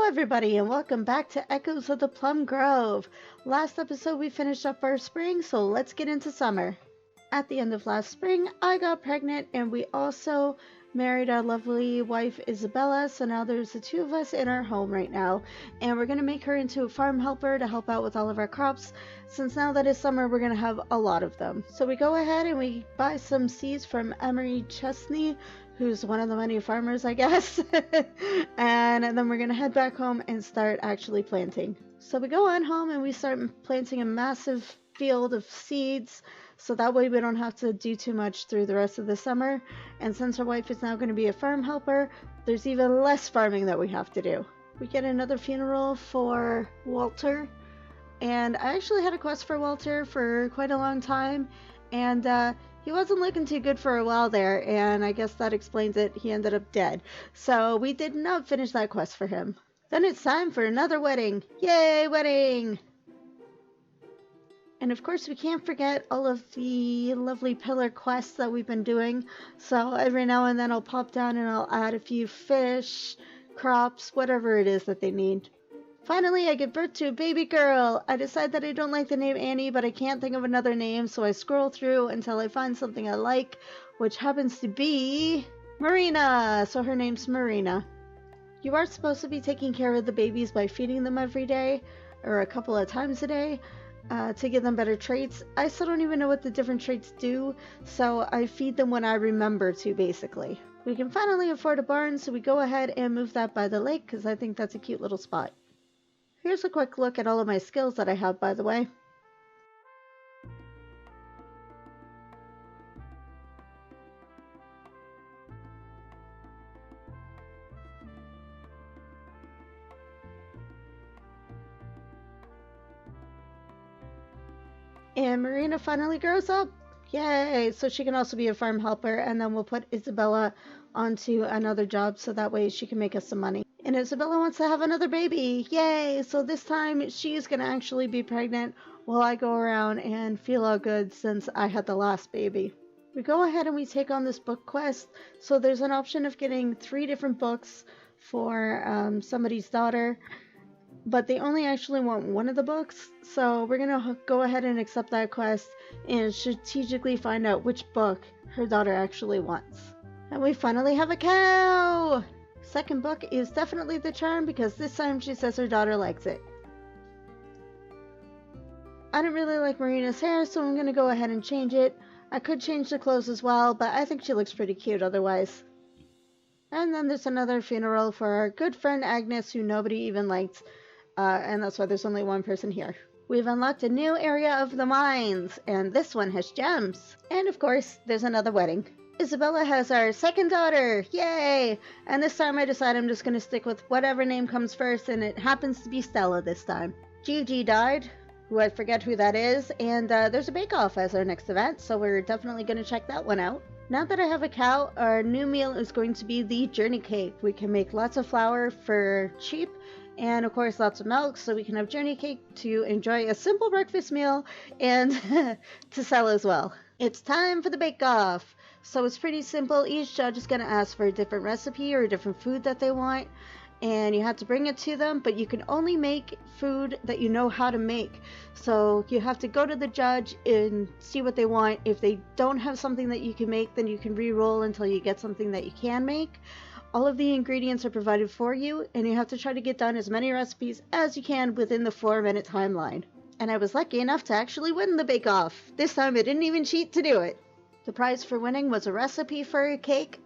everybody, and welcome back to Echoes of the Plum Grove. Last episode we finished up our spring, so let's get into summer. At the end of last spring, I got pregnant, and we also married our lovely wife Isabella, so now there's the two of us in our home right now, and we're going to make her into a farm helper to help out with all of our crops, since now that it's summer we're going to have a lot of them. So we go ahead and we buy some seeds from Emery Chesney, who's one of the many farmers, I guess. and then we're going to head back home and start actually planting. So we go on home and we start planting a massive field of seeds, so that way we don't have to do too much through the rest of the summer. And since our wife is now going to be a farm helper, there's even less farming that we have to do. We get another funeral for Walter, and I actually had a quest for Walter for quite a long time, and he wasn't looking too good for a while there, and I guess that explains it. He ended up dead. So we did not finish that quest for him. Then it's time for another wedding. Yay, wedding! And of course we can't forget all of the lovely pillar quests that we've been doing. So every now and then I'll pop down and I'll add a few fish, crops, whatever it is that they need. Finally, I give birth to a baby girl. I decide that I don't like the name Annie, but I can't think of another name, so I scroll through until I find something I like, which happens to be Marina. So her name's Marina. You are supposed to be taking care of the babies by feeding them every day, or a couple of times a day, to give them better traits. I still don't even know what the different traits do, so I feed them when I remember to, basically. We can finally afford a barn, so we go ahead and move that by the lake, because I think that's a cute little spot. Here's a quick look at all of my skills that I have, by the way. And Marina finally grows up. Yay! So she can also be a farm helper, and then we'll put Isabella onto another job so that way she can make us some money. And Isabella wants to have another baby. Yay! So this time she's going to actually be pregnant while I go around and feel all good since I had the last baby. We go ahead and we take on this book quest. So there's an option of getting 3 different books for somebody's daughter, but they only actually want one of the books. So we're going to go ahead and accept that quest and strategically find out which book her daughter actually wants. And we finally have a cow! Second book is definitely the charm because this time she says her daughter likes it. I don't really like Marina's hair, so I'm going to go ahead and change it. I could change the clothes as well, but I think she looks pretty cute otherwise. And then there's another funeral for our good friend Agnes, who nobody even liked, and that's why there's only one person here. We've unlocked a new area of the mines, and this one has gems. And of course, there's another wedding. Isabella has our second daughter, yay! And this time I decide I'm just going to stick with whatever name comes first, and it happens to be Stella this time. Gigi died, who I forget who that is, and there's a bake-off as our next event, so we're definitely going to check that one out. Now that I have a cow, our new meal is going to be the journey cake. We can make lots of flour for cheap, and of course lots of milk, so we can have journey cake to enjoy a simple breakfast meal and to sell as well. It's time for the bake-off! So it's pretty simple. Each judge is going to ask for a different recipe or a different food that they want, and you have to bring it to them, but you can only make food that you know how to make. So you have to go to the judge and see what they want. If they don't have something that you can make, then you can re-roll until you get something that you can make. All of the ingredients are provided for you, and you have to try to get done as many recipes as you can within the 4-minute timeline. And I was lucky enough to actually win the bake-off. This time I didn't even cheat to do it. The prize for winning was a recipe for a cake,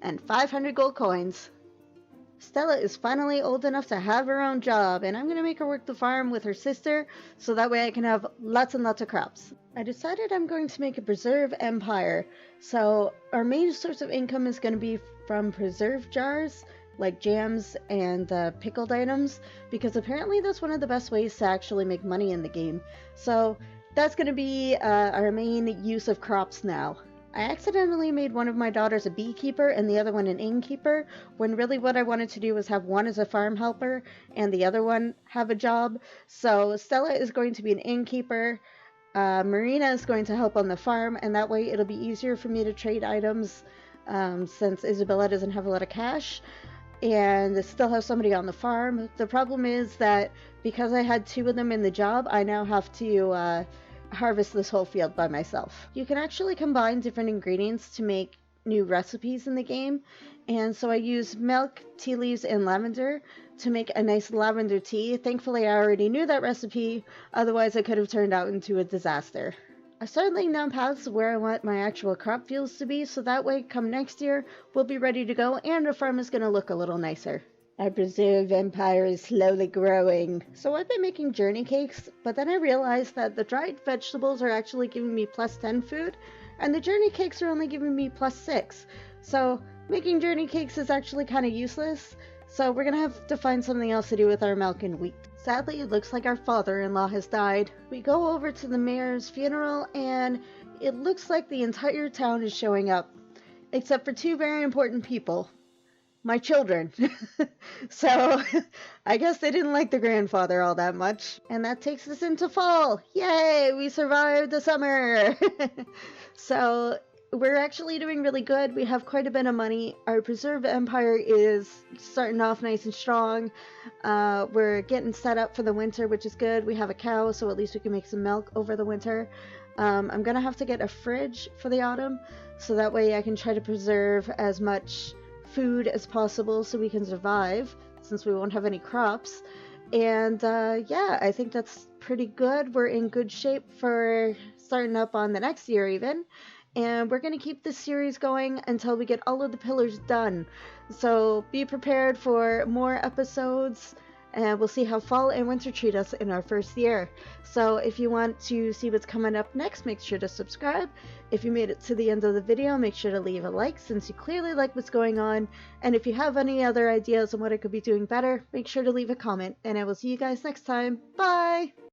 and 500 gold coins. Stella is finally old enough to have her own job, and I'm going to make her work the farm with her sister, so that way I can have lots and lots of crops. I decided I'm going to make a preserve empire, so our main source of income is going to be from preserve jars, like jams and pickled items, because apparently that's one of the best ways to actually make money in the game. So that's going to be our main use of crops now. I accidentally made one of my daughters a beekeeper and the other one an innkeeper, when really what I wanted to do was have one as a farm helper and the other one have a job. So Stella is going to be an innkeeper, Marina is going to help on the farm, and that way it'll be easier for me to trade items since Isabella doesn't have a lot of cash. and still have somebody on the farm. The problem is that because I had 2 of them in the job, I now have to harvest this whole field by myself. You can actually combine different ingredients to make new recipes in the game, and so I use milk, tea leaves, and lavender to make a nice lavender tea. Thankfully, I already knew that recipe, otherwise it could have turned out into a disaster. I started laying down paths where I want my actual crop fields to be, so that way come next year we'll be ready to go and the farm is going to look a little nicer. Our preserve empire is slowly growing. So I've been making journey cakes, but then I realized that the dried vegetables are actually giving me plus 10 food, and the journey cakes are only giving me plus 6. So making journey cakes is actually kind of useless, so we're going to have to find something else to do with our milk and wheat. Sadly, it looks like our father-in-law has died. We go over to the mayor's funeral, and it looks like the entire town is showing up, except for 2 very important people. My children. So, I guess they didn't like the grandfather all that much. And that takes us into fall. Yay! We survived the summer! So, we're actually doing really good. We have quite a bit of money. Our preserve empire is starting off nice and strong. We're getting set up for the winter, which is good. We have a cow, so at least we can make some milk over the winter. I'm gonna have to get a fridge for the autumn, so that way I can try to preserve as much food as possible so we can survive, since we won't have any crops. And yeah, I think that's pretty good. We're in good shape for starting up on the next year even. And we're going to keep this series going until we get all of the pillars done. So be prepared for more episodes, and we'll see how fall and winter treat us in our first year. So if you want to see what's coming up next, make sure to subscribe. If you made it to the end of the video, make sure to leave a like since you clearly like what's going on. And if you have any other ideas on what I could be doing better, make sure to leave a comment. And I will see you guys next time. Bye!